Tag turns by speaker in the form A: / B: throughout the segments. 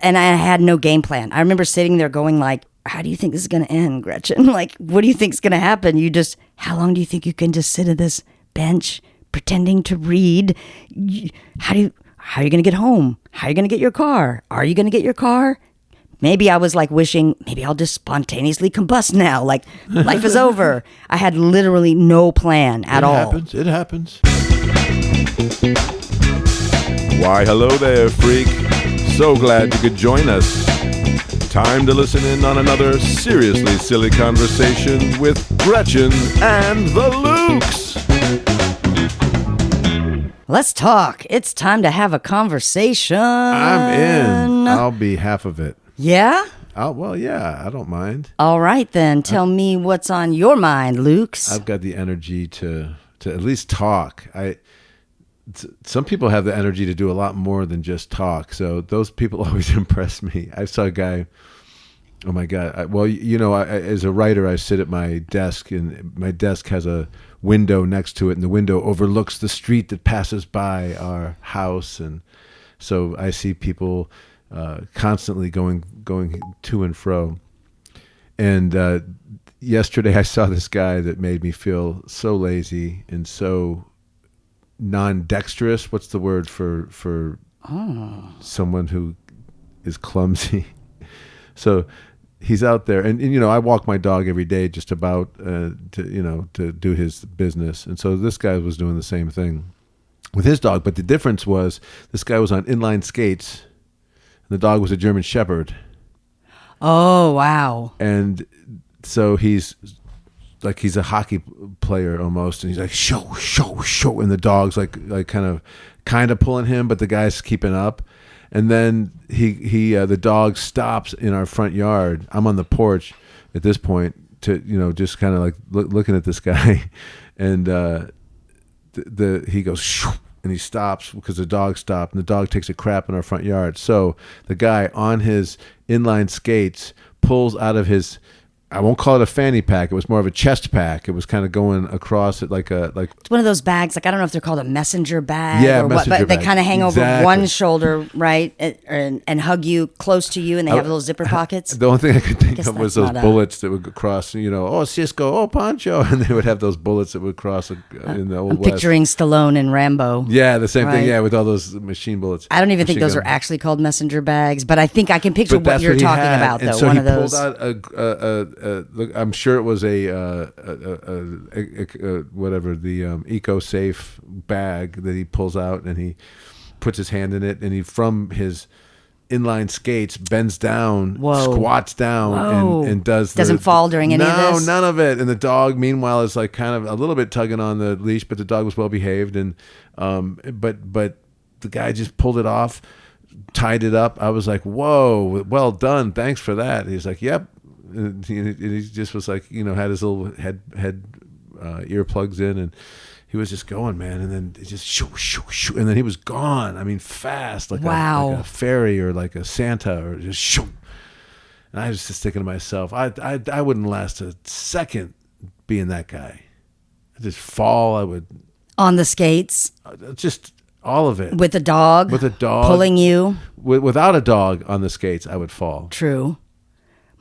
A: And I had no game plan. I remember sitting there going like, how do you think this is going to end, Gretchen? Like, what do you think is going to happen? How long do you think you can just sit at this bench pretending to read? How are you going to get home? How are you going to get your car? Are you going to get your car? Maybe I was like wishing, maybe I'll just spontaneously combust now. Like, life is over. I had literally no plan at all.
B: It happens. Why, hello there, freak. So glad you could join us. Time to listen in on another seriously silly conversation with Gretchen and the Lukes.
A: Let's talk. It's time to have a conversation.
B: I'm in. I'll be half of it.
A: Yeah?
B: Yeah, I don't mind.
A: All right, then. Tell me what's on your mind, Lukes.
B: I've got the energy to at least talk. Some people have the energy to do a lot more than just talk. So those people always impress me. I saw a guy, oh my God. As a writer, I sit at my desk, and my desk has a window next to it, and the window overlooks the street that passes by our house. And so I see people constantly going to and fro. And yesterday I saw this guy that made me feel so lazy and so non-dexterous. What's the word for someone who is clumsy? So he's out there, and I walk my dog every day just about to do his business. And so this guy was doing the same thing with his dog, but the difference was this guy was on inline skates, and the dog was a German Shepherd.
A: Oh, wow.
B: And so he's a hockey player almost, and he's like show, and the dog's like kind of pulling him, but the guy's keeping up. And then the dog stops in our front yard. I'm on the porch at this point to just kind of like looking at this guy, and he goes shoo, and he stops because the dog stopped, and the dog takes a crap in our front yard. So the guy on his inline skates pulls out of his, I won't call it a fanny pack. It was more of a chest pack. It was kind of going across it like
A: it's one of those bags. Like, I don't know if they're called a messenger bag
B: or
A: what, but
B: bag.
A: They kind of hang
B: Exactly.
A: over one shoulder, right, and hug you close to you, and they have little zipper pockets.
B: The only thing I could think of was those
A: not
B: bullets that would cross. Oh, Cisco, oh, Pancho, and they would have those bullets that would cross in the old
A: I'm
B: West.
A: picturing Stallone and Rambo.
B: Yeah, the same
A: right?
B: thing. Yeah, with all those machine bullets.
A: I don't even think those are actually called messenger bags, but I think I can picture what you're talking about.
B: And
A: though
B: so
A: one
B: he
A: of those.
B: pulled out look, I'm sure it was a whatever, the eco-safe bag that he pulls out, and he puts his hand in it, and he, from his inline skates, bends down, squats down, and doesn't
A: fall during any of this?
B: No, none of it. And the dog, meanwhile, is like kind of a little bit tugging on the leash, but the dog was well behaved, and but the guy just pulled it off, tied it up. I was like, whoa, well done, thanks for that. He's like, yep. And he just was like, had his little head earplugs in, and he was just going, man. And then it just shoo, shoo, shoo, and then he was gone. I mean, fast, like a fairy or like a Santa, or just shoo. And I was just thinking to myself, I wouldn't last a second being that guy. I'd just fall. I would
A: on the skates,
B: just all of it
A: with a dog pulling you.
B: Without a dog on the skates, I would fall.
A: True.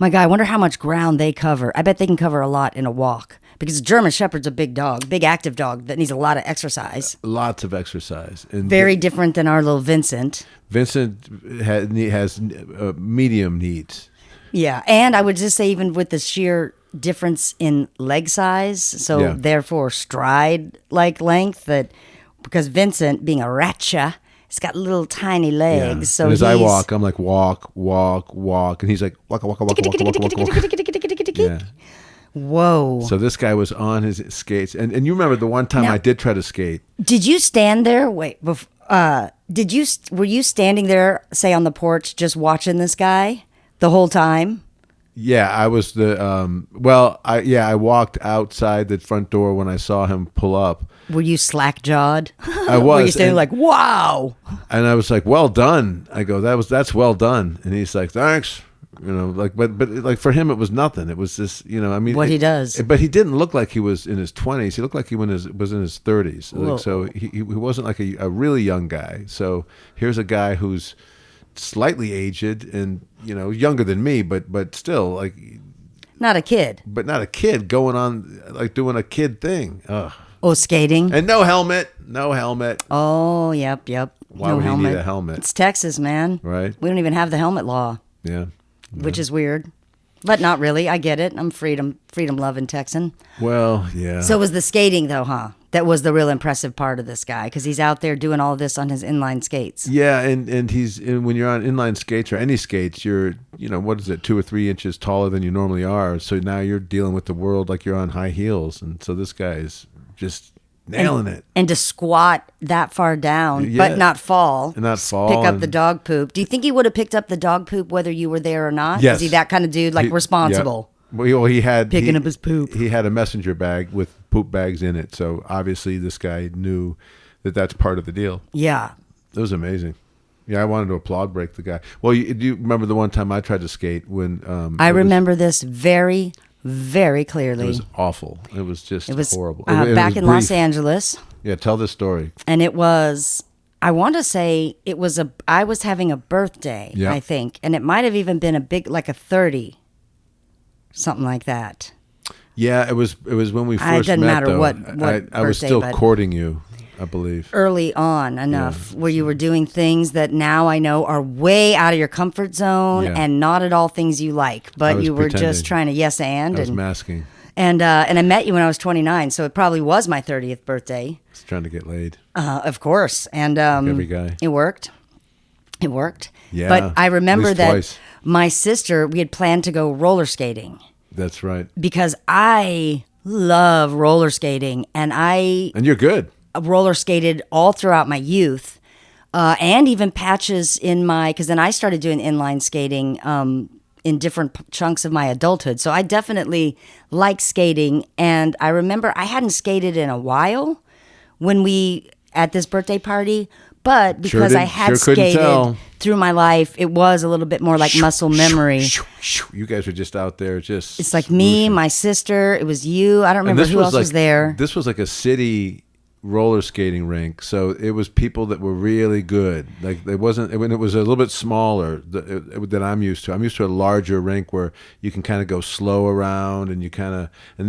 A: My God, I wonder how much ground they cover. I bet they can cover a lot in a walk, because a German Shepherd's a big dog, big active dog that needs a lot of exercise.
B: Lots of exercise. And
A: very different than our little Vincent.
B: Vincent has medium needs.
A: Yeah, and I would just say, even with the sheer difference in leg size, therefore stride-like length, that because Vincent, being a ratcha, he's got little tiny legs.
B: Yeah.
A: So
B: and as I walk, I'm like, walk, and he's like, walk. Yeah.
A: Whoa.
B: So this guy was on his skates, and you remember the one time I did try to skate.
A: Did you stand there? Wait, were you standing there, say, on the porch, just watching this guy the whole time?
B: Yeah, I was I walked outside the front door when I saw him pull up.
A: Were you slack-jawed?
B: I was.
A: Were you standing like, wow?
B: And I was like, well done. I go, that's well done. And he's like, thanks. But like for him, it was nothing. It was just, I mean.
A: What he does.
B: But he didn't look like he was in his 20s. He looked like he was in his 30s. Like, so he wasn't like a really young guy. So here's a guy who's slightly aged and younger than me, but still like
A: Not a kid.
B: but not a kid going on like doing a kid thing. Ugh.
A: Oh, skating.
B: And no helmet. No helmet.
A: Oh, yep.
B: Why
A: no
B: would
A: helmet.
B: he need a helmet?
A: It's Texas, man.
B: Right.
A: We don't even have the helmet law,
B: Yeah.
A: which is weird. But not really. I get it. I'm freedom loving Texan.
B: Well, yeah.
A: So it was the skating, though, huh? That was the real impressive part of this guy, because he's out there doing all this on his inline skates.
B: Yeah, and when you're on inline skates or any skates, you're what is it, 2 or 3 inches taller than you normally are. So now you're dealing with the world like you're on high heels, and so this guy's just nailing it.
A: And to squat that far down,
B: Yeah.
A: but not fall.
B: And not fall.
A: Pick up the dog poop. Do you think he would have picked up the dog poop whether you were there or not?
B: Yes.
A: Is he that kind of dude, like responsible?
B: Yeah. Well, he had
A: Picking up his poop.
B: He had a messenger bag with poop bags in it, so obviously this guy knew that that's part of the deal.
A: Yeah.
B: It was amazing. Yeah, I wanted to applaud break the guy. Well, do you remember the one time I tried to skate when
A: I remember this very, very clearly.
B: It was awful. It was just horrible.
A: Back in
B: brief.
A: Los Angeles.
B: Yeah, tell this story.
A: And it was, I want to say I was having a birthday,
B: Yeah.
A: I think. And it might have even been like a 30, something like that.
B: Yeah, it was when we
A: It
B: first
A: doesn't
B: met,
A: matter
B: though.
A: what
B: I was
A: birthday,
B: still
A: but-
B: courting you, I believe.
A: Early on enough where you were doing things that now I know are way out of your comfort zone
B: Yeah.
A: and not at all things you like, but
B: was
A: you were
B: pretending.
A: just trying to yes
B: I was
A: and
B: masking.
A: and I met you when I was 29, so it probably was my 30th birthday.
B: I was trying to get laid.
A: Of course. And
B: every guy.
A: It worked. It worked.
B: Yeah,
A: But I
B: at
A: remember
B: least
A: that
B: twice.
A: my sister, we had planned to go roller skating
B: That's right.
A: because I love roller skating and I
B: And you're good.
A: roller skated all throughout my youth and even patches in because then I started doing inline skating in different chunks of my adulthood. So I definitely like skating. And I remember I hadn't skated in a while when at this birthday party, but because I had
B: Sure couldn't
A: skated
B: tell.
A: through my life, it was a little bit more like muscle memory.
B: You guys were just out there just.
A: It's like me, my sister, it was you. I don't remember who else was there.
B: This was like a city roller skating rink, so it was people that were really good. Like it wasn't when it was a little bit smaller than I'm used to. I'm used to a larger rink where you can kind of go slow around and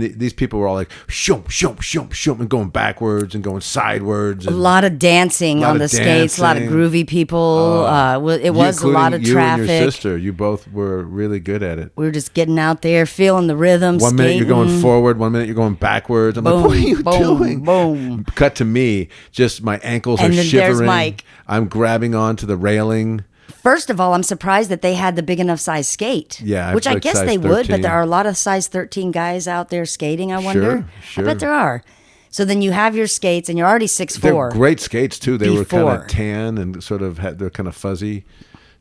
B: these people were all like shum shum shum shum and going backwards and going sidewards.
A: A lot of dancing on the skates, a lot of groovy people. It was a lot of traffic.
B: You and your sister, you both were really good at it.
A: We were just getting out there, feeling the rhythm.
B: One minute
A: skating.
B: you're going forward, one minute you're going backwards. I'm like, what are you doing?
A: Boom.
B: Cut to me, just my ankles
A: And
B: are
A: then
B: shivering.
A: there's Mike.
B: I'm grabbing onto the railing.
A: First of all, I'm surprised that they had the big enough size skate.
B: Yeah,
A: which I
B: like
A: guess
B: size
A: they would,
B: 13.
A: but there are a lot of size 13 guys out there skating. I wonder.
B: Sure.
A: I bet there are. So then you have your skates, and you're already 6'4".
B: They're great skates too. They were kind
A: Before.
B: of tan and sort of they're kind of fuzzy.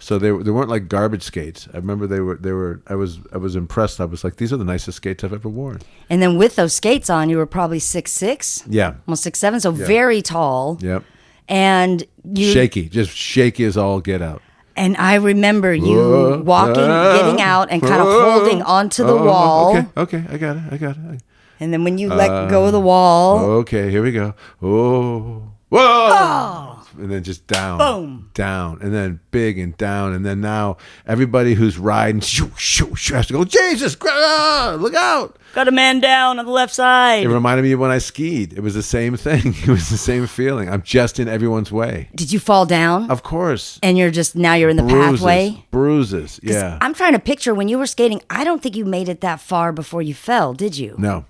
B: So they weren't like garbage skates. I remember they were. I was impressed. I was like, these are the nicest skates I've ever worn.
A: And then with those skates on, you were probably 6'6".
B: Yeah.
A: Almost 6'7", so very tall.
B: Yep.
A: And you
B: Shaky, just shaky as all get out.
A: And I remember you getting out and kind of holding onto the wall.
B: Okay, I got it.
A: And then when you let go of the wall,
B: Okay, here we go. Oh, whoa! And then just down,
A: Boom.
B: down, and then big and down, and then now everybody who's riding has to go. Jesus, look out!
A: got a man down on the left side.
B: It reminded me of when I skied. It was the same thing. It was the same feeling. I'm just in everyone's way.
A: Did you fall down?
B: Of course.
A: And you're in the pathway?
B: Bruises. Yeah.
A: I'm trying to picture when you were skating. I don't think you made it that far before you fell, did you?
B: No.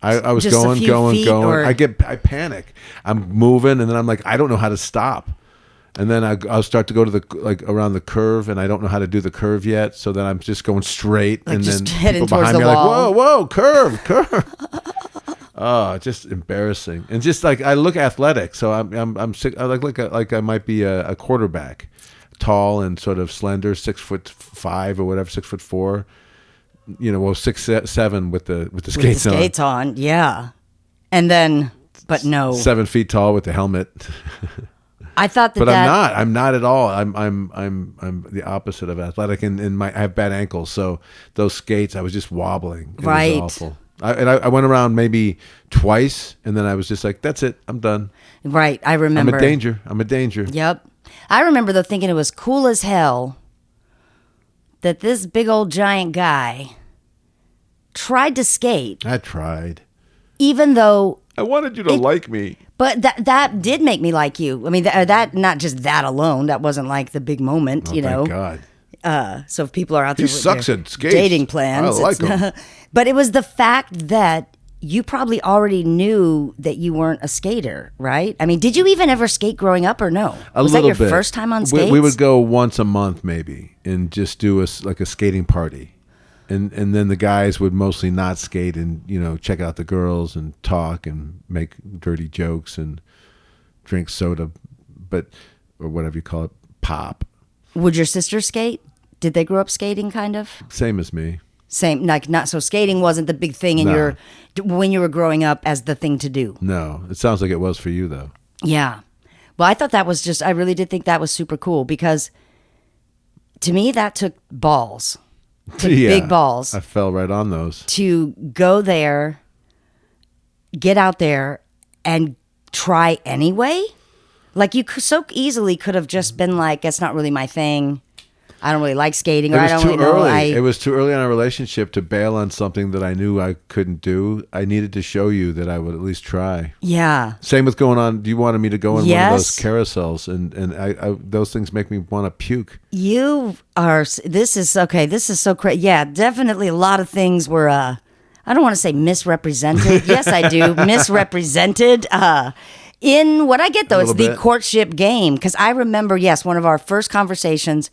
B: I was
A: Just a
B: going.
A: feet, or-
B: I panic. I'm moving, and then I'm like, I don't know how to stop. And then I'll start to go to around the curve, and I don't know how to do the curve yet. So then I'm just going straight,
A: Like
B: and
A: just
B: then
A: heading
B: people
A: towards
B: behind
A: the
B: me are
A: wall.
B: like, whoa, curve. Oh, just embarrassing, and just like I look athletic, so I'm sick. I like I might be a quarterback, tall and sort of slender, 6'5" or whatever, 6'4". 6'7" with the skates on.
A: Skates on, yeah. And then, but no.
B: 7 feet tall with the helmet.
A: I thought
B: But I'm not at all. I'm the opposite of athletic, and I have bad ankles, so those skates I was just wobbling. It
A: Right.
B: was awful. I went around maybe twice, and then I was just like, that's it, I'm done.
A: Right, I remember.
B: I'm a danger.
A: Yep. I remember though thinking it was cool as hell that this big old giant guy tried to skate,
B: I tried.
A: even though.
B: I wanted you to like me.
A: But that did make me like you. I mean, that not just that alone. That wasn't like the big moment, you know.
B: Thank God.
A: So if people are out there
B: He
A: with
B: sucks
A: their
B: at skates.
A: dating plans,
B: I like him.
A: But it was the fact that you probably already knew that you weren't a skater, right? I mean, did you even ever skate growing up or no? Was that your first time on skates?
B: We would go once a month maybe and just do a skating party. And then the guys would mostly not skate and, you know, check out the girls and talk and make dirty jokes and drink soda, or whatever you call it, pop.
A: Would your sister skate? Did they grow up skating kind of?
B: Same as me.
A: Same, like not so skating wasn't the big thing when you were growing up as the thing to do.
B: No, it sounds like it was for you though.
A: Yeah. Well, I thought that was I really did think that was super cool because to me that took balls. Big balls.
B: I fell right on those.
A: To go there, get out there, and try anyway. Like you so easily could have just been like, "It's not really my thing. I don't really like skating." Or I don't really know.
B: It was too early in our relationship to bail on something that I knew I couldn't do. I needed to show you that I would at least try.
A: Yeah.
B: Same with going on. You wanted me to go in one of those carousels, and I those things make me want to puke.
A: You are. This is okay. This is so crazy. Yeah, definitely a lot of things were. I don't want to say misrepresented. Yes, I do. Misrepresented. In what I get though, it's the courtship game. Because I remember, yes, one of our first conversations,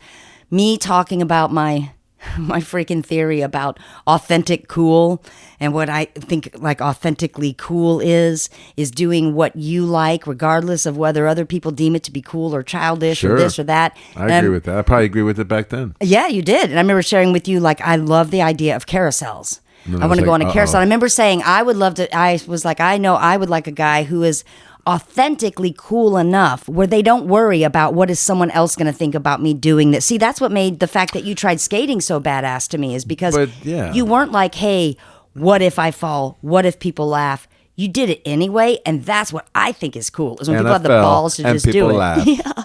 A: me talking about my freaking theory about authentic cool, and what I think like authentically cool is doing what you like, regardless of whether other people deem it to be cool or childish or this or that.
B: I agree with that. I probably agree with it back then.
A: Yeah, you did. And I remember sharing with you, like, I love the idea of carousels. I want to go on a carousel. I remember saying I would love to. I was like, I know I would like a guy who is authentically cool enough where they don't worry about what is someone else going to think about me doing this. See, that's what made the fact that you tried skating so badass to me, is because you weren't like, hey, what if I fall? What if people laugh? You did it anyway, and that's what I think is cool, is when people have the balls to just do it.
B: Laugh.
A: Yeah.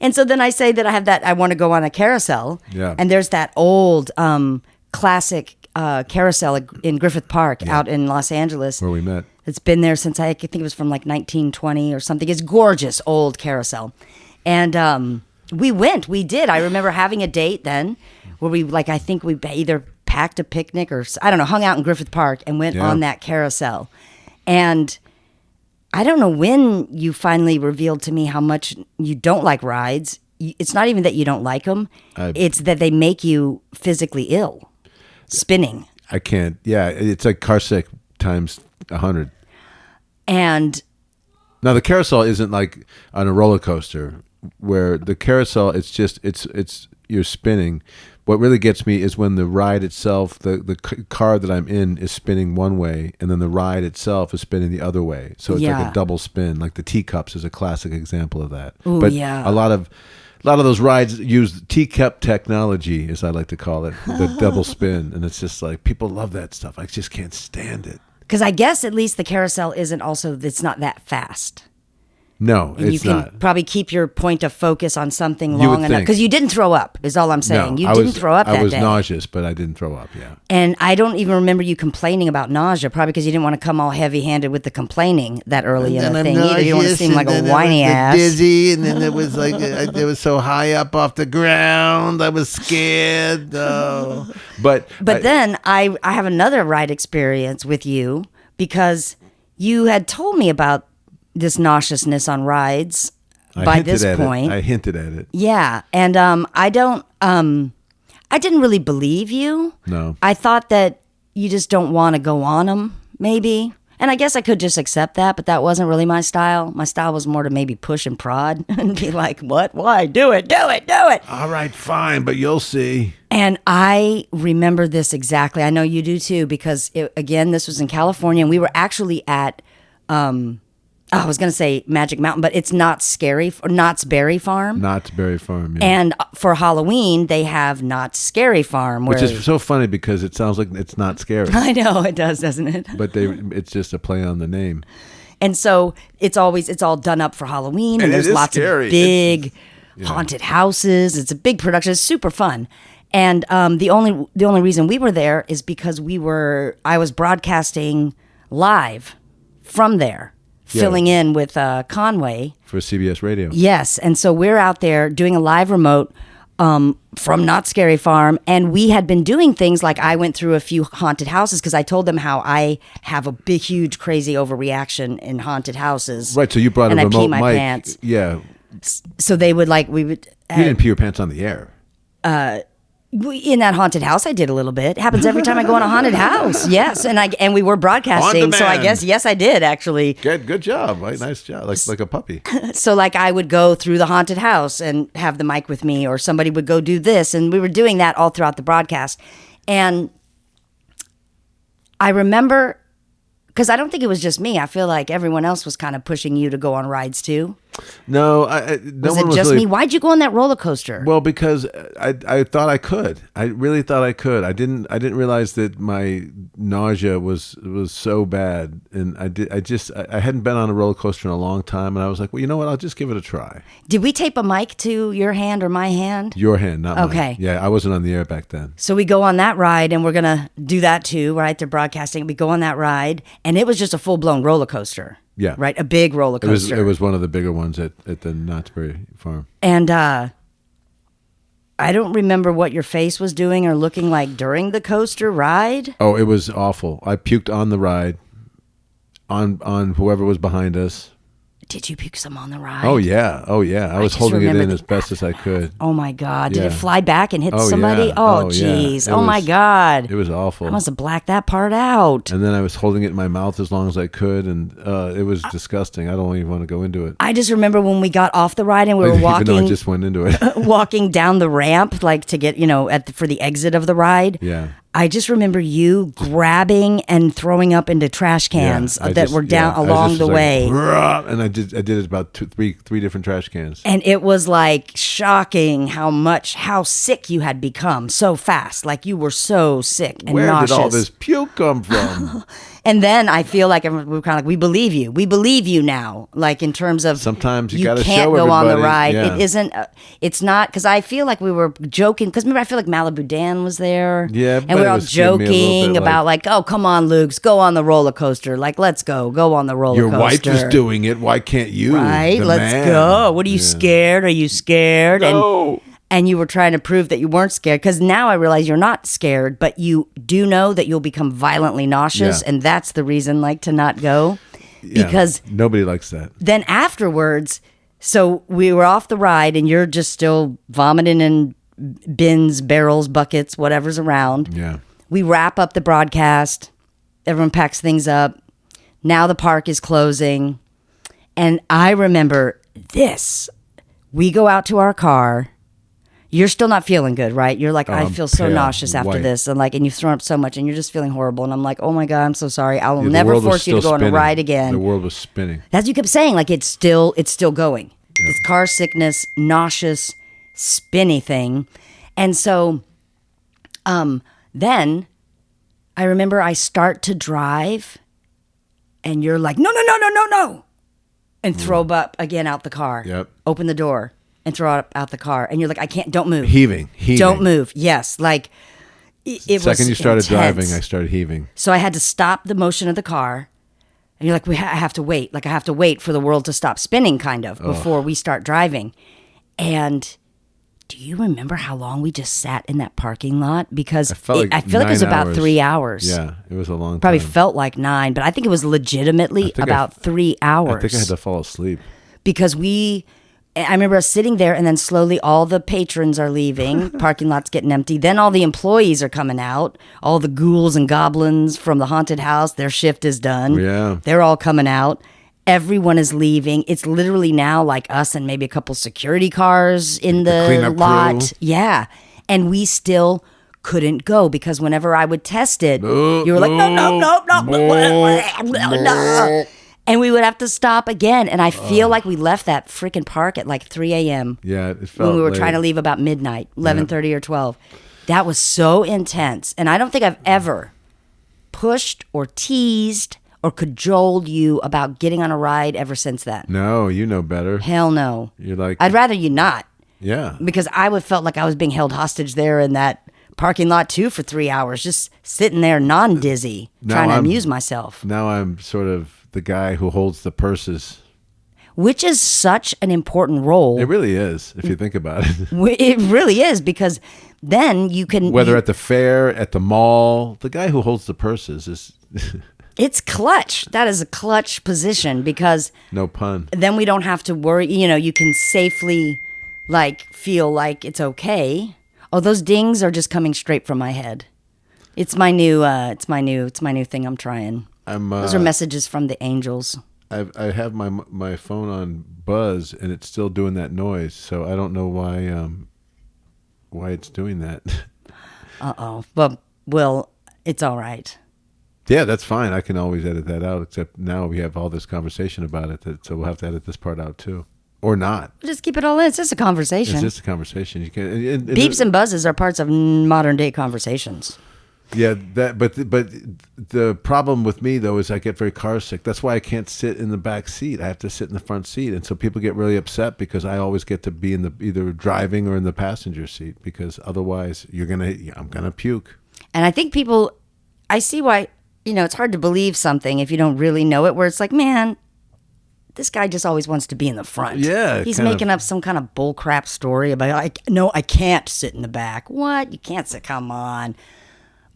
A: And so then I say that I want to go on a carousel, and there's that old classic carousel in Griffith Park out in Los Angeles.
B: Where we met.
A: It's been there since I think it was from like 1920 or something. It's gorgeous, old carousel. And we did. I remember having a date then where I think we either packed a picnic or, I don't know, hung out in Griffith Park and went on that carousel. And I don't know when you finally revealed to me how much you don't like rides. It's not even that you don't like them. It's that they make you physically ill. Spinning.
B: I can't. Yeah, it's like car sick times 100.
A: And
B: now the carousel isn't like on a roller coaster, where the carousel it's you're spinning. What really gets me is when the ride itself, the car that I'm in is spinning one way, and then the ride itself is spinning the other way. So it's like a double spin. Like the teacups is a classic example of that.
A: Ooh,
B: but
A: yeah.
B: a lot of those rides use teacup technology, as I like to call it, the double spin, and it's just like people love that stuff. I just can't stand it.
A: Because I guess at least the carousel it's not that fast.
B: No,
A: and
B: it's not.
A: You can probably keep your point of focus on something long enough. Because you didn't throw up, is all I'm saying.
B: No,
A: you didn't throw up that day.
B: I was nauseous, but I didn't throw up, yeah.
A: And I don't even remember you complaining about nausea, probably because you didn't want to come all heavy-handed with the complaining that early in the thing either. You don't want to seem like a whiny ass.
B: Dizzy, and then it was like, it was so high up off the ground. I was scared. Oh. But
A: then I have another ride experience with you, because you had told me about this nauseousness on rides by this point.
B: I hinted at it.
A: Yeah. And I didn't really believe you.
B: No.
A: I thought that you just don't want to go on them, maybe. And I guess I could just accept that, but that wasn't really my style. My style was more to maybe push and prod and be like, what? Why? Do it.
B: All right, fine, but you'll see.
A: And I remember this exactly. I know you do too, because again, this was in California, and we were actually at, I was going to say Magic Mountain, but it's Knott's Berry Farm.
B: Knott's Berry Farm, yeah.
A: And for Halloween, they have Knott's Scary Farm.
B: Which is so funny because it sounds like it's not scary.
A: I know, it does, doesn't it?
B: But it's just a play on the name.
A: And so it's all done up for Halloween, and there's lots
B: scary.
A: of big haunted houses. It's a big production. It's super fun. And the only reason we were there is because I was broadcasting live from there, filling in with Conway
B: for CBS Radio.
A: Yes, and so we're out there doing a live remote from Not Scary Farm, and we had been doing things like I went through a few haunted houses because I told them how I have a big, huge, crazy overreaction in haunted houses.
B: Right, so you brought
A: and
B: a remote
A: I pee my
B: mic.
A: pants.
B: Yeah.
A: So they would we would.
B: You didn't pee your pants on the air.
A: In that haunted house, I did a little bit. It happens every time I go in a haunted house. Yes, and we were broadcasting, so I guess yes, I did actually.
B: Good job, right? Nice job, like a puppy.
A: So I would go through the haunted house and have the mic with me, or somebody would go do this, and we were doing that all throughout the broadcast. And I remember, because I don't think it was just me. I feel like everyone else was kind of pushing you to go on rides too.
B: No,
A: Was it just me? Why'd you go on that roller coaster?
B: Well, because I thought I could. I really thought I could. I didn't realize that my nausea was so bad, and I hadn't been on a roller coaster in a long time, and I was like, well, you know what? I'll just give it a try.
A: Did we tape a mic to your hand or my hand?
B: Your hand, not mine.
A: Okay.
B: Yeah, I wasn't on the air back then.
A: So we go on that ride, and we're gonna do that too, right? They're broadcasting. We go on that ride, and it was just a full blown roller coaster.
B: Yeah.
A: Right? A big roller coaster.
B: It was one of the bigger ones at the Knott's Berry Farm.
A: And I don't remember what your face was doing or looking like during the coaster ride.
B: Oh, it was awful. I puked on the ride, on whoever was behind us.
A: Did you puke some on the ride?
B: Oh yeah. I was holding it in as best as I could.
A: Oh my God. Did
B: Yeah.
A: it fly back and hit
B: Oh,
A: somebody?
B: yeah.
A: Oh
B: yeah.
A: jeez. Oh my God.
B: It was awful.
A: I must have blacked that part out.
B: And then I was holding it in my mouth as long as I could, and it was disgusting. I don't even want to go into it.
A: I just remember when we got off the ride and we were
B: Even though I
A: walking
B: just went into it.
A: walking down the ramp to get, for the exit of the ride.
B: Yeah.
A: I just remember you grabbing and throwing up into trash cans were down along the way.
B: And I did it about three different trash cans.
A: And it was shocking how sick you had become so fast. You were so sick and
B: Where
A: nauseous.
B: did all this puke come from?
A: And then I feel like we were kind of we believe you. We believe you now. In terms of
B: sometimes you
A: got
B: to
A: can't
B: show
A: go on the
B: everybody.
A: ride.
B: Yeah.
A: It isn't. It's not because I feel like we were joking. Because remember, I feel like Malibu Dan was there.
B: Yeah,
A: and we were all joking about oh, come on, Luke's, go on the roller coaster. Let's go on the roller
B: Your
A: coaster.
B: wife is doing it. Why can't you?
A: Right? Let's
B: man?
A: go. What are you scared? Are you scared?
B: No.
A: And you were trying to prove that you weren't scared, because now I realize you're not scared, but you do know that you'll become violently nauseous, and that's the reason to not go.
B: Yeah,
A: because
B: nobody likes that.
A: Then afterwards, so we were off the ride and you're just still vomiting in bins, barrels, buckets, whatever's around.
B: Yeah.
A: We wrap up the broadcast. Everyone packs things up. Now the park is closing. And I remember this. We go out to our car. You're still not feeling good, right? You're like, I feel so
B: pale,
A: nauseous after
B: white.
A: this. And you've thrown up so much and you're just feeling horrible. And I'm like, oh my God, I'm so sorry. I will
B: The
A: never
B: world was
A: force you to
B: still
A: go on a
B: spinning.
A: ride again.
B: The world was spinning.
A: As you kept saying, it's still going. Yep. This car sickness, nauseous, spinny thing. And so then I remember I start to drive and you're like, no. And throw up again out the car.
B: Yep.
A: Open the door and throw up out the car. And you're like, I can't, don't move.
B: Heaving.
A: Don't move. Yes. It
B: The
A: was
B: second you started
A: intense.
B: driving, I started heaving.
A: So I had to stop the motion of the car. And you're like, I have to wait. I have to wait for the world to stop spinning, kind of, before we start driving. And do you remember how long we just sat in that parking lot? Because I feel like it was about 3 hours.
B: Yeah, it was a long
A: Probably
B: time.
A: felt like 9, but I think it was legitimately about 3 hours.
B: I think I had to fall asleep.
A: Because I remember us sitting there, and then slowly all the patrons are leaving, parking lot's getting empty. Then all the employees are coming out, all the ghouls and goblins from the haunted house, their shift is done.
B: Yeah.
A: They're all coming out. Everyone is leaving. It's literally now us and maybe a couple security cars in the
B: cleanup
A: lot.
B: crew.
A: Yeah. And we still couldn't go because whenever I would test it, you were like, no. And we would have to stop again. And I feel like we left that freaking park at 3 a.m.
B: Yeah, it felt
A: when we were
B: late.
A: trying to leave about midnight, 11:30 or 12. That was so intense. And I don't think I've ever pushed or teased or cajoled you about getting on a ride ever since then.
B: No, you know better.
A: Hell no.
B: You're like,
A: I'd rather you not.
B: Yeah.
A: Because I would felt like I was being held hostage there in that parking lot too for 3 hours, just sitting there non-dizzy, trying to amuse myself.
B: Now I'm sort of the guy who holds the purses.
A: Which is such an important role.
B: It really is, if you think about it.
A: It really is, because then you can...
B: Whether at the fair, at the mall, the guy who holds the purses is...
A: It's clutch. That is a clutch position, because...
B: No pun.
A: Then we don't have to worry. You can safely, feel like it's okay. Oh, those dings are just coming straight from my head. It's my new thing I'm trying. Those are messages from the angels.
B: I have my phone on buzz, and it's still doing that noise, so I don't know why it's doing that.
A: Uh-oh. Well, it's all right.
B: Yeah, that's fine. I can always edit that out, except now we have all this conversation about it, so we'll have to edit this part out too. Or not.
A: Just keep it all in. It's just a conversation.
B: It's just a conversation. You can
A: beeps and buzzes are parts of modern day conversations.
B: Yeah, but the problem with me though is I get very car sick. That's why I can't sit in the back seat. I have to sit in the front seat, and so people get really upset because I always get to be in the either driving or in the passenger seat, because otherwise I'm gonna puke.
A: And I think I see why it's hard to believe something if you don't really know it. Where it's like, man, this guy just always wants to be in the front.
B: Yeah,
A: he's making up some kind of bullcrap story about no, I can't sit in the back. What? You can't sit? Come on.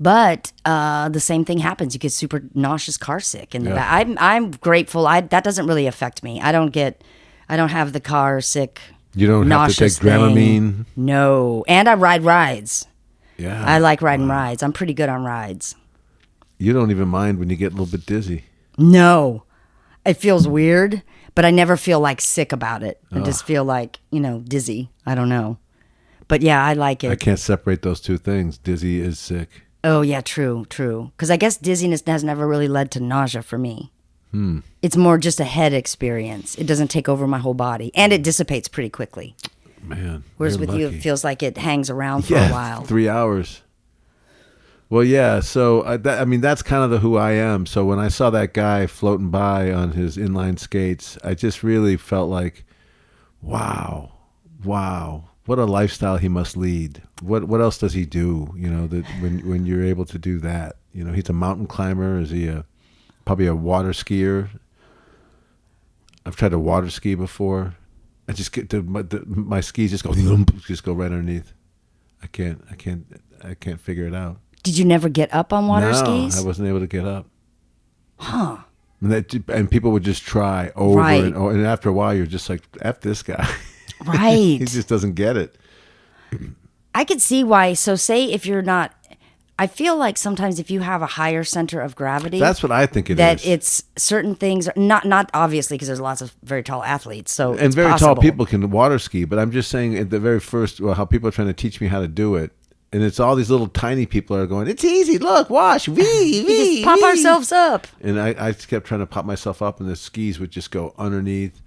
A: But the same thing happens. You get super nauseous, car sick in the back. I'm grateful. That doesn't really affect me. I don't have the car sick.
B: You don't have to take Dramamine.
A: No, and I ride rides.
B: Yeah,
A: I like riding rides. I'm pretty good on rides.
B: You don't even mind when you get a little bit dizzy.
A: No, it feels weird, but I never feel sick about it. I just feel dizzy. I don't know, but yeah, I like it.
B: I can't separate those two things. Dizzy is sick.
A: Oh, yeah, true. Because I guess dizziness has never really led to nausea for me. It's more just a head experience. It doesn't take over my whole body, and it dissipates pretty quickly.
B: Man,
A: whereas with you, it feels like it hangs around for a while.
B: 3 hours. Well, yeah, so that's kind of who I am. So when I saw that guy floating by on his inline skates, I just really felt like, wow. What a lifestyle he must lead. What else does he do? That when you're able to do that, he's a mountain climber. Is he probably a water skier? I've tried to water ski before. I just get my skis just go right underneath. I can't figure it out.
A: Did you never get up on water skis?
B: No, I wasn't able to get up.
A: Huh.
B: And people would just try over and over, and after a while, you're just like, F this guy.
A: Right.
B: He just doesn't get it.
A: I could see why. So say if you're not, I feel like sometimes if you have a higher center of gravity.
B: That's what I think
A: that it's certain things, not obviously, because there's lots of very tall athletes. And
B: very tall people can water ski, but I'm just saying at the very first, how people are trying to teach me how to do it. And it's all these little tiny people are going, it's easy, look, watch, we
A: just pop ourselves up.
B: And I kept trying to pop myself up, and the skis would just go underneath.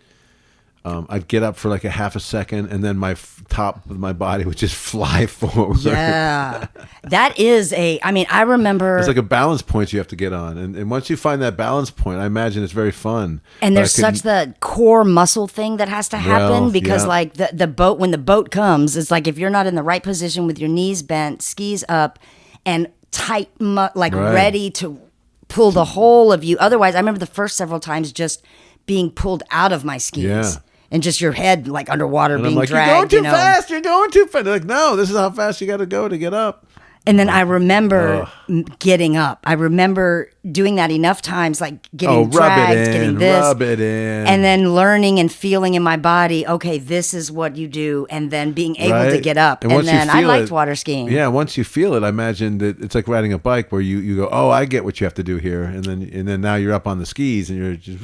B: I'd get up for like a half a second, and then my top of my body would just fly forward.
A: Yeah. That is I remember.
B: It's like a balance point you have to get on. And once you find that balance point, I imagine it's very fun.
A: And there's such the core muscle thing that has to happen because the boat, when the boat comes, it's like if you're not in the right position with your knees bent, skis up, and tight, ready to pull the whole of you. Otherwise, I remember the first several times just being pulled out of my skis.
B: Yeah.
A: And just your head underwater
B: and
A: being
B: I'm like,
A: dragged.
B: You're going too fast. You're going too fast. They're like, no, this is how fast you got to go to get up.
A: And then I remember getting up. I remember doing that enough times, getting dragged, getting this.
B: Rub it in.
A: And then learning and feeling in my body, okay, this is what you do. And then being able to get up. And then I liked water skiing.
B: Yeah, once you feel it, I imagine that it's like riding a bike where you go, oh, I get what you have to do here. And then now you're up on the skis and you're just,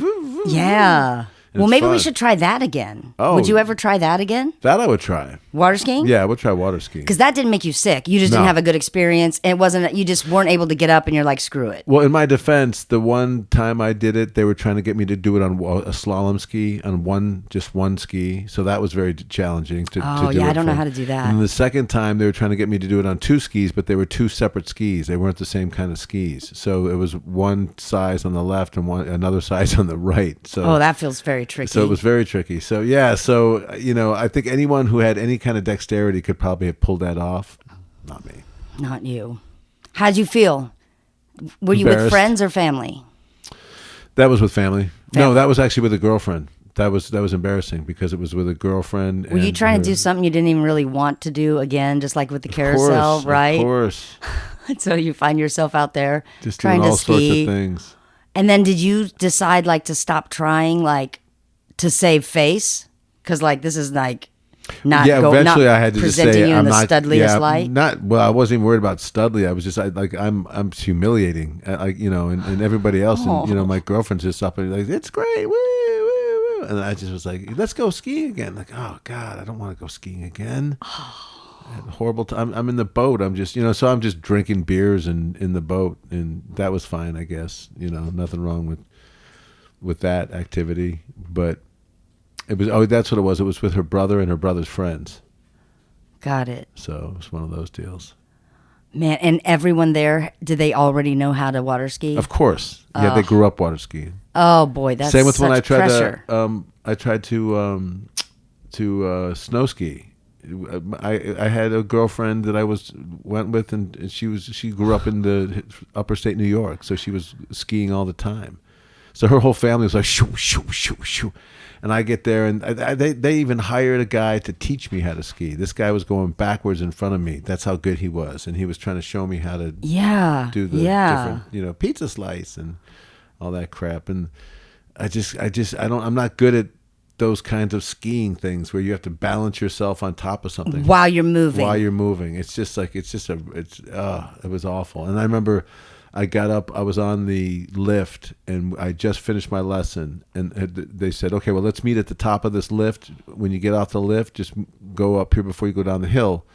A: yeah. Well, maybe we should try that again.
B: Oh.
A: Would you ever try that again?
B: That I would try.
A: Water skiing?
B: Yeah, I would try water skiing.
A: Because that didn't make you sick. You just didn't have a good experience. It wasn't. You just weren't able to get up, and you're like, screw it.
B: Well, in my defense, the one time I did it, they were trying to get me to do it on a slalom ski, on just one ski. So that was very challenging to do. Oh,
A: yeah, I don't know how to do that.
B: And the second time, they were trying to get me to do it on two skis, but they were two separate skis. They weren't the same kind of skis. So it was one size on the left and another size on the right. So
A: that feels very very tricky.
B: So it was very tricky. So yeah, so I think anyone who had any kind of dexterity could probably have pulled that off. Not me.
A: Not you. How'd you feel? Were you with friends or family?
B: That was with family. No, that was actually with a girlfriend. That was embarrassing because it was with a girlfriend.
A: Were you trying to do something you didn't even really want to do again, just like with the carousel, right?
B: Of course.
A: So you find yourself out there
B: just
A: trying
B: doing all
A: to ski.
B: sorts of things.
A: And then did you decide like to stop trying, like to save face? Because like this is like
B: eventually I had to just say
A: you
B: I'm
A: in the
B: not
A: studliest light.
B: I wasn't even worried about studly. I was just I'm humiliating, and everybody else, and my girlfriend's just up and like it's great, woo, woo, woo. And I just was like, let's go skiing again. Like, oh God, I don't want to go skiing again. I had a horrible time. I'm in the boat. I'm just so I'm just drinking beers and in the boat, and that was fine, I guess. Nothing wrong with that activity, but. It was that's what it was. It was with her brother and her brother's friends.
A: Got it.
B: So it was one of those deals.
A: Man, and everyone there, did they already know how to water ski?
B: Of course. Yeah, they grew up water skiing.
A: Oh boy, that's
B: same with
A: such
B: when I tried
A: pressure.
B: I tried to snow ski. I had a girlfriend that I went with, and she grew up in the upper state New York, so she was skiing all the time. So her whole family was like shoo shoo shoo shoo. And I get there, and they even hired a guy to teach me how to ski. This guy was going backwards in front of me. That's how good he was, and he was trying to show me how to do the different, pizza slice and all that crap. And I'm not good at those kinds of skiing things where you have to balance yourself on top of something
A: while you're moving. It
B: was awful. And I remember. I got up, I was on the lift, and I just finished my lesson, and they said, okay, well, let's meet at the top of this lift. When you get off the lift, just go up here before you go down the hill.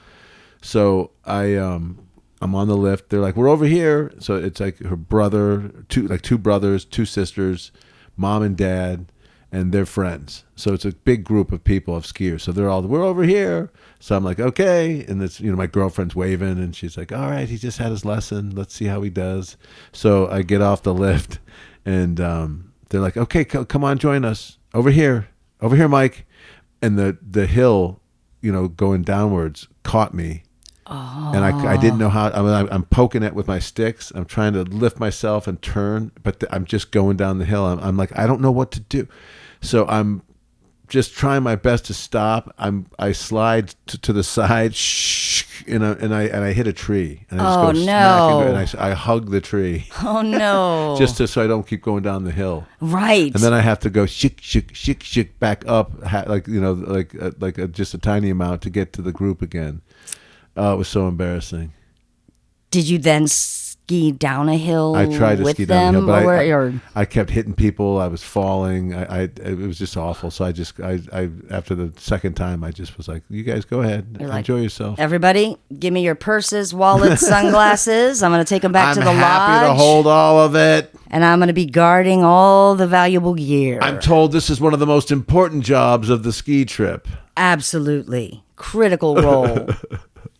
B: So I'm on the lift. They're like, we're over here. So it's like her brother, two brothers, two sisters, mom and dad, and their friends. So it's a big group of people, of skiers. So we're over here. So I'm like, okay. And it's, my girlfriend's waving, and she's like, all right, he just had his lesson. Let's see how he does. So I get off the lift, and they're like, okay, come on, join us over here, Mike. And the hill, going downwards caught me. Oh. And I didn't know how. I'm poking it with my sticks. I'm trying to lift myself and turn, but I'm just going down the hill. I'm like, I don't know what to do. So I'm just trying my best to stop. I slide to the side, and I hit a tree. And I just go smack, and I hug the tree.
A: Oh no!
B: Just so I don't keep going down the hill.
A: Right.
B: And then I have to go shik back up, just a tiny amount to get to the group again. It was so embarrassing.
A: Did you then ski down a hill?
B: I tried to
A: with
B: ski down a hill,
A: them,
B: but I kept hitting people. I was falling. It was just awful. So I after the second time, I just was like, "You guys go ahead, enjoy yourself."
A: Everybody, give me your purses, wallets, sunglasses. I'm going to take them back to the lodge.
B: I'm happy to hold all of it,
A: and I'm going to be guarding all the valuable gear.
B: I'm told this is one of the most important jobs of the ski trip.
A: Absolutely, critical role.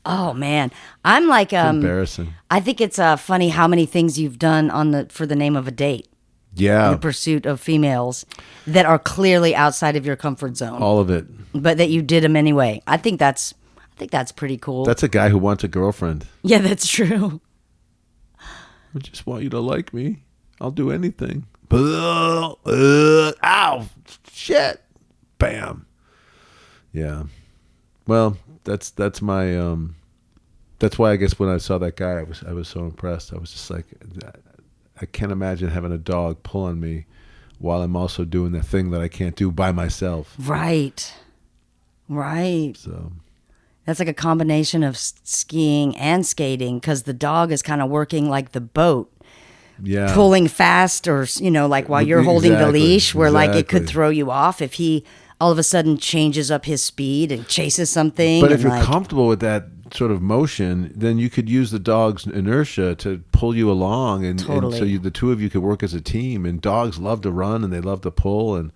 A: Oh man, I'm like
B: embarrassing.
A: I think it's funny how many things you've done for the name of a date.
B: Yeah,
A: in the pursuit of females that are clearly outside of your comfort zone.
B: All of it,
A: but that you did them anyway. I think that's pretty cool.
B: That's a guy who wants a girlfriend.
A: Yeah, that's true.
B: I just want you to like me. I'll do anything. Ow! Shit! Bam! Yeah. Well. That's my that's why I guess when I saw that guy I was so impressed. I was just like, I can't imagine having a dog pull on me while I'm also doing the thing that I can't do by myself.
A: Right.
B: So
A: that's like a combination of skiing and skating, because the dog is kind of working like the boat.
B: Yeah.
A: Pulling fast, or like while you're holding the leash, where like it could throw you off if he all of a sudden changes up his speed and chases something.
B: But if you're comfortable with that sort of motion, then you could use the dog's inertia to pull you along, and,
A: totally.
B: and so the two of you could work as a team. And dogs love to run and they love to pull, and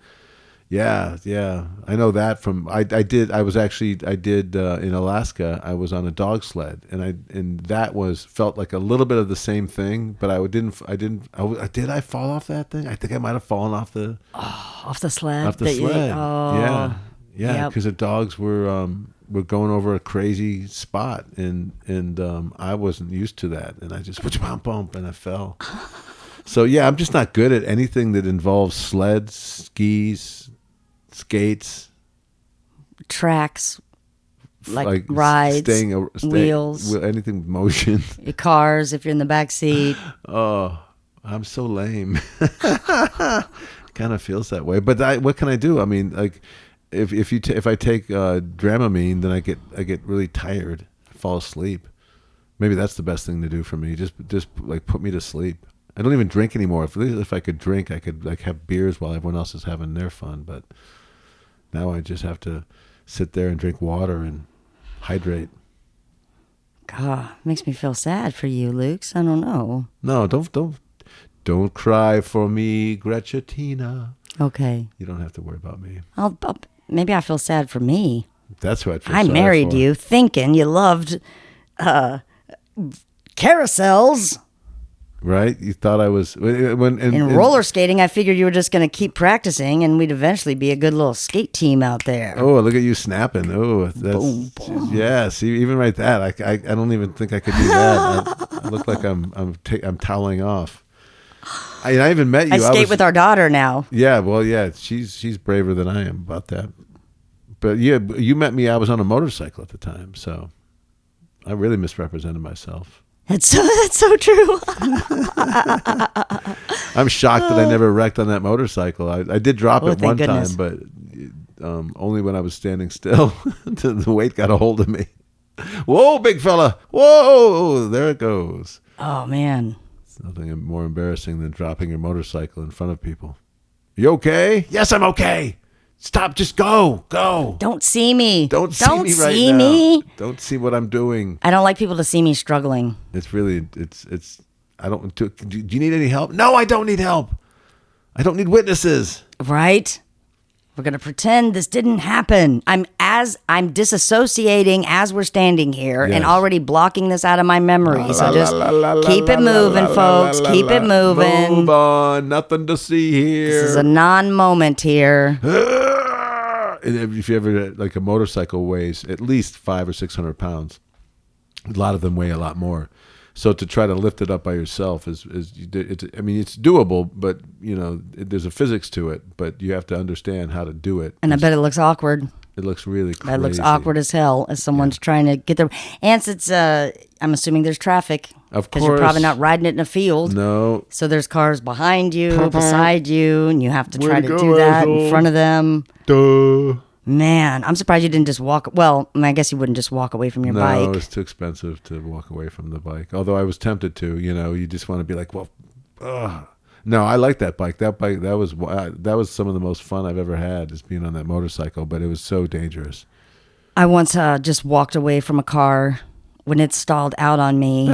B: Yeah, yeah, I know that from I did in Alaska. I was on a dog sled, and that was felt like a little bit of the same thing. But did I fall off that thing? I think I might have fallen off the
A: Off the sled.
B: sled.
A: Oh,
B: Yeah,
A: yep.
B: because the dogs were going over a crazy spot, and I wasn't used to that, and I just bump, and I fell. So yeah, I'm just not good at anything that involves sleds, skis, skates,
A: tracks, like rides, wheels,
B: anything with motion.
A: your cars if you're in the back seat.
B: Oh, I'm so lame. Kind of feels that way, but what can I do? I mean, like if I take Dramamine, then I get really tired, I fall asleep. Maybe that's the best thing to do for me. Just like put me to sleep. I don't even drink anymore. If I could drink, I could like have beers while everyone else is having their fun. But now I just have to sit there and drink water and hydrate.
A: God, makes me feel sad for you, Luke's. I don't know.
B: No, don't cry for me, Gretchen.
A: Okay.
B: You don't have to worry about me.
A: Maybe I feel sad for me.
B: That's what
A: I married you thinking you loved carousels.
B: Right? You thought I was
A: in roller skating. I figured you were just going to keep practicing, and we'd eventually be a good little skate team out there.
B: Oh, look at you snapping! Oh, that's
A: boom, boom.
B: Yeah. See, even right that, I don't even think I could do that. I look like I'm toweling off. I even met you.
A: I skate with our daughter now.
B: Yeah, well, yeah, she's braver than I am about that. But yeah, you met me. I was on a motorcycle at the time, so I really misrepresented myself.
A: That's so true.
B: I'm shocked that I never wrecked on that motorcycle. I did drop it one
A: goodness.
B: time, but only when I was standing still. The weight got a hold of me. Whoa, big fella! Whoa, there it goes.
A: Oh man.
B: It's nothing more embarrassing than dropping your motorcycle in front of people. You okay? Yes, I'm okay. Stop, just go.
A: Don't see me.
B: Don't see me right now. Don't see what I'm doing.
A: I don't like people to see me struggling.
B: It's really, I don't, do you need any help? No, I don't need help. I don't need witnesses.
A: Right? We're going to pretend this didn't happen. I'm disassociating as we're standing here and already blocking this out of my memory. So just keep it moving, folks. Keep it moving.
B: Move on. Nothing to see here.
A: This is a non-moment here.
B: If you ever, like a motorcycle weighs at least 500 or 600 pounds. A lot of them weigh a lot more. So to try to lift it up by yourself it's doable, but there's a physics to it, but you have to understand how to do it.
A: And I bet it looks awkward.
B: It looks really crazy.
A: That looks awkward as hell as someone's trying to get there. And it's, I'm assuming there's traffic.
B: Of course.
A: Because you're probably not riding it in a field.
B: No.
A: So there's cars behind you, beside you, and you have to try to do that in front of them.
B: Duh.
A: Man, I'm surprised you didn't just walk. Well, I guess you wouldn't just walk away from your bike.
B: No, it's too expensive to walk away from the bike. Although I was tempted to. You just want to be like, well, no, I like that bike. That was some of the most fun I've ever had, is being on that motorcycle. But it was so dangerous.
A: I once just walked away from a car when it stalled out on me.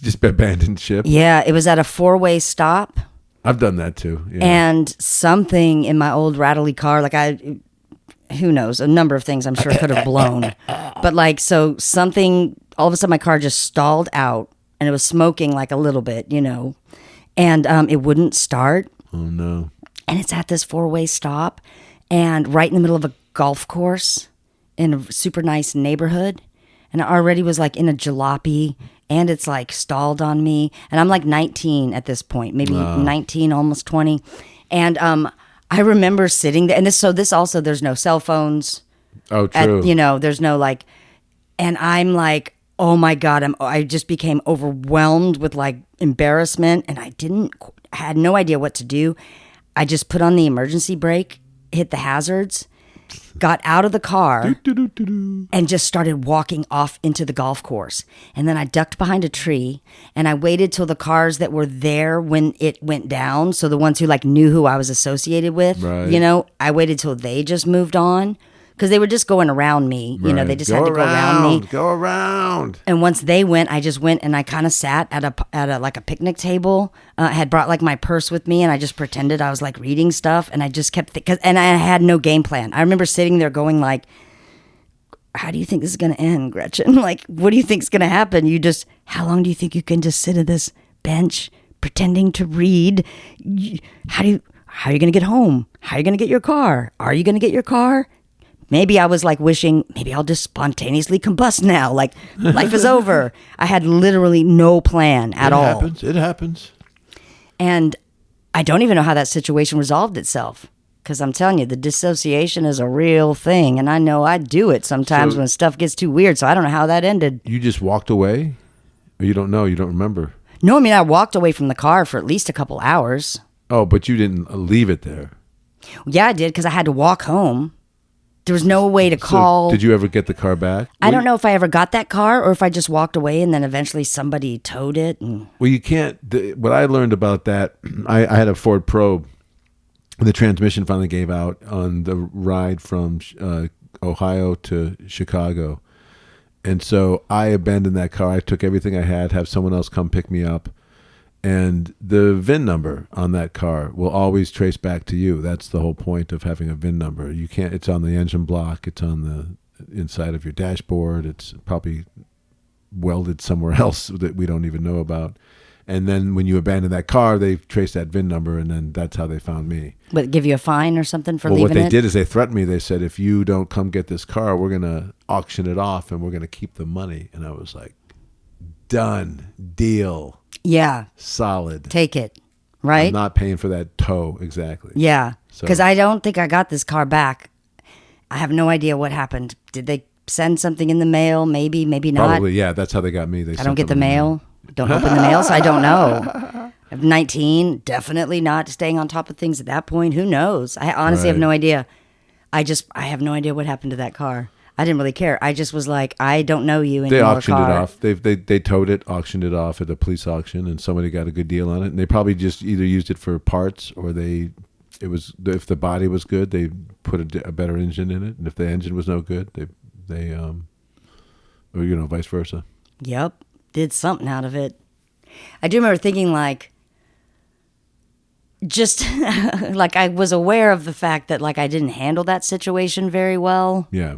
B: Just abandoned ship.
A: Yeah, it was at a 4-way stop.
B: I've done that too. Yeah.
A: And something in my old rattly car, who knows, a number of things I'm sure could have blown. But something, all of a sudden my car just stalled out and it was smoking like a little bit, and it wouldn't start.
B: Oh no.
A: And it's at this 4-way stop and right in the middle of a golf course in a super nice neighborhood. And I already was in a jalopy and it's stalled on me. And I'm 19 at this point, maybe 19, almost 20. And, I remember sitting there, and this also, there's no cell phones.
B: Oh, true.
A: There's no and I'm oh my God, I just became overwhelmed with embarrassment, and I had no idea what to do. I just put on the emergency brake, hit the hazards, got out of the car, and just started walking off into the golf course. And then I ducked behind a tree, and I waited till the cars that were there when it went down, so the ones who knew who I was associated with,
B: right.
A: I waited till they just moved on, because they were just going around me. You know, they just had to go around me.
B: Go around.
A: And once they went, I just went and I kind of sat at a like a picnic table. I had brought like my purse with me, and I just pretended I was like reading stuff, and I just kept and I had no game plan. I remember sitting there going like, how do you think this is going to end, Gretchen? Like, what do you think is going to happen? How long do you think you can just sit at this bench pretending to read? How are you going to get home? How are you going to get your car? Are you going to get your car? Maybe I was like wishing, maybe I'll just spontaneously combust now. Like, life is over. I had literally no plan at all.
B: It happens.
A: And I don't even know how that situation resolved itself. Because I'm telling you, the dissociation is a real thing. And I know I do it sometimes when stuff gets too weird. So I don't know how that ended.
B: You just walked away? Or you don't know? You don't remember?
A: No, I mean, I walked away from the car for at least a couple hours.
B: Oh, but you didn't leave it there.
A: Yeah, I did, because I had to walk home. There was no way to call.
B: So did you ever get the car back?
A: I don't know if I ever got that car or if I just walked away and then eventually somebody towed it.
B: Well, you can't. What I learned about that, I had a Ford Probe. The transmission finally gave out on the ride from Ohio to Chicago. And so I abandoned that car. I took everything I had, have someone else come pick me up. And the VIN number on that car will always trace back to you. That's the whole point of having a VIN number. You can't. It's on the engine block. It's on the inside of your dashboard. It's probably welded somewhere else that we don't even know about. And then when you abandon that car, they trace that VIN number, and then that's how they found me.
A: But give you a fine or something for leaving it?
B: What they did is they threatened me. They said, if you don't come get this car, we're going to auction it off, and we're going to keep the money. And I was like, done. Deal.
A: Yeah.
B: Solid.
A: Take it. Right?
B: I'm not paying for that tow. Exactly.
A: Yeah. Because I don't think I got this car back. I have no idea what happened. Did they send something in the mail? Maybe, maybe not.
B: Probably, yeah. That's how they got me.
A: I don't get the mail. Don't open the mail, so I don't know. I'm 19, definitely not staying on top of things at that point. Who knows? I honestly have no idea. I have no idea what happened to that car. I didn't really care. I just was like, I don't know you anymore.
B: They auctioned it off. They towed it, auctioned it off at a police auction, and somebody got a good deal on it. And they probably just either used it for parts, or if the body was good, they put a better engine in it, and if the engine was no good, they or vice versa.
A: Yep. Did something out of it. I do remember thinking just like I was aware of the fact that I didn't handle that situation very well.
B: Yeah.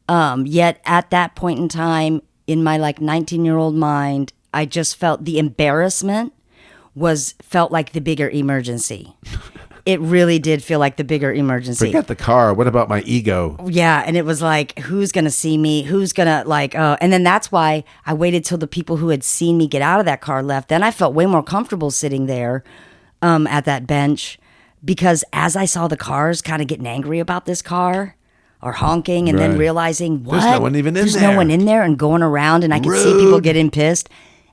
A: Yet at that point in time in my 19-year-old mind, I just felt the embarrassment felt like the bigger emergency. It really did feel like the bigger emergency.
B: Forget the car. What about my ego?
A: Yeah, and it was like, who's going to see me? Who's going to and then that's why I waited till the people who had seen me get out of that car left. Then I felt way more comfortable sitting there at that bench, because as I saw the cars kind of getting angry about this car or honking, and then realizing, what?
B: There's no one even in there.
A: There's no one in there, and going around, and I could see people getting pissed.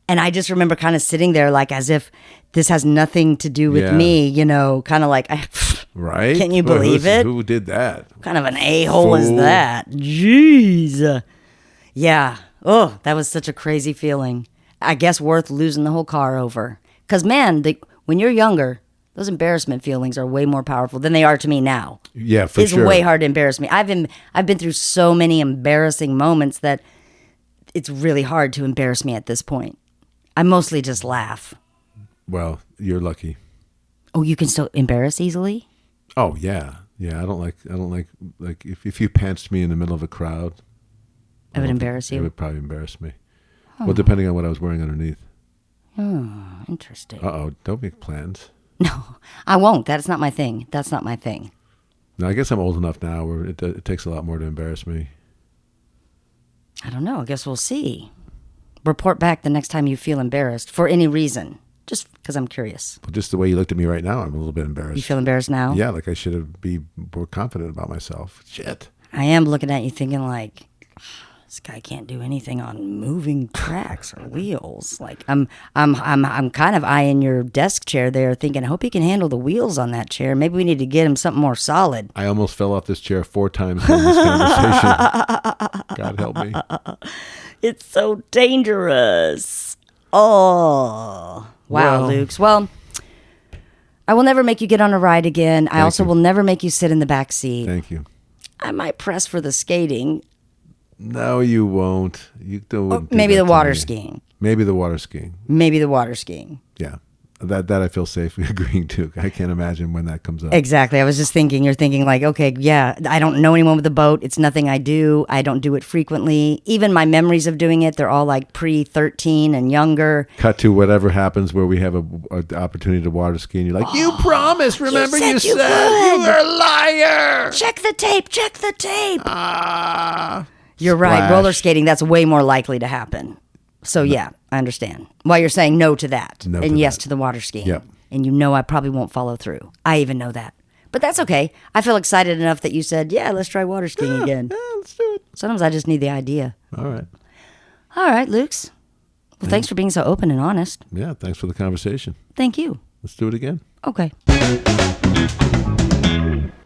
A: And I just remember kind of sitting there as if this has nothing to do with me, kind of
B: right?
A: Can you believe it?
B: Who did that?
A: What kind of an a-hole is that? Jeez. Yeah. Oh, that was such a crazy feeling. I guess worth losing the whole car over. Because, man, when you're younger, those embarrassment feelings are way more powerful than they are to me now.
B: Yeah, for sure.
A: It's way hard to embarrass me. I've been through so many embarrassing moments that it's really hard to embarrass me at this point. I mostly just laugh.
B: Well, you're lucky.
A: Oh, you can still embarrass easily?
B: Oh, yeah. Yeah, I don't like if you pantsed me in the middle of a crowd.
A: It would embarrass you?
B: It would probably embarrass me. Oh. Well, depending on what I was wearing underneath.
A: Oh, interesting.
B: Uh-oh, don't make plans.
A: No, I won't. That's not my thing. That's not my thing.
B: No, I guess I'm old enough now where it takes a lot more to embarrass me.
A: I don't know. I guess we'll see. Report back the next time you feel embarrassed for any reason. Just because I'm curious.
B: Well, just the way you looked at me right now, I'm a little bit embarrassed.
A: You feel embarrassed now?
B: Yeah, I should be more confident about myself. Shit.
A: I am looking at you thinking this guy can't do anything on moving tracks or wheels. I'm kind of eyeing your desk chair there, thinking, I hope he can handle the wheels on that chair. Maybe we need to get him something more solid.
B: I almost fell off this chair 4 times during this conversation. God help me.
A: It's so dangerous. Oh, wow, Luke. Well, I will never make you get on a ride again. I also will never make you sit in the back seat.
B: Thank you.
A: I might press for the skating.
B: No, you won't. You don't.
A: Maybe the water skiing.
B: Maybe the water skiing.
A: Maybe the water skiing.
B: Yeah. That I feel safe agreeing to. I can't imagine when that comes up.
A: Exactly. I was just thinking, you're thinking like, okay, yeah, I don't know anyone with a boat. It's nothing I do. I don't do it frequently. Even my memories of doing it, they're all like pre-13 and younger.
B: Cut to whatever happens where we have a opportunity to water ski and you're like, you promised. Remember you said you were a liar.
A: Check the tape. Check the tape. You're
B: Splash.
A: right. Roller skating, that's way more likely to happen. So yeah, I understand why you're saying no to that and yes to the water skiing.
B: Yep.
A: And you know I probably won't follow through. I even know that. But that's okay. I feel excited enough that you said, yeah, let's try water skiing again.
B: Yeah, let's do it.
A: Sometimes I just need the idea.
B: All right.
A: All right, Lukes. Well, thanks for being so open and honest.
B: Yeah, thanks for the conversation.
A: Thank you.
B: Let's do it again.
A: Okay.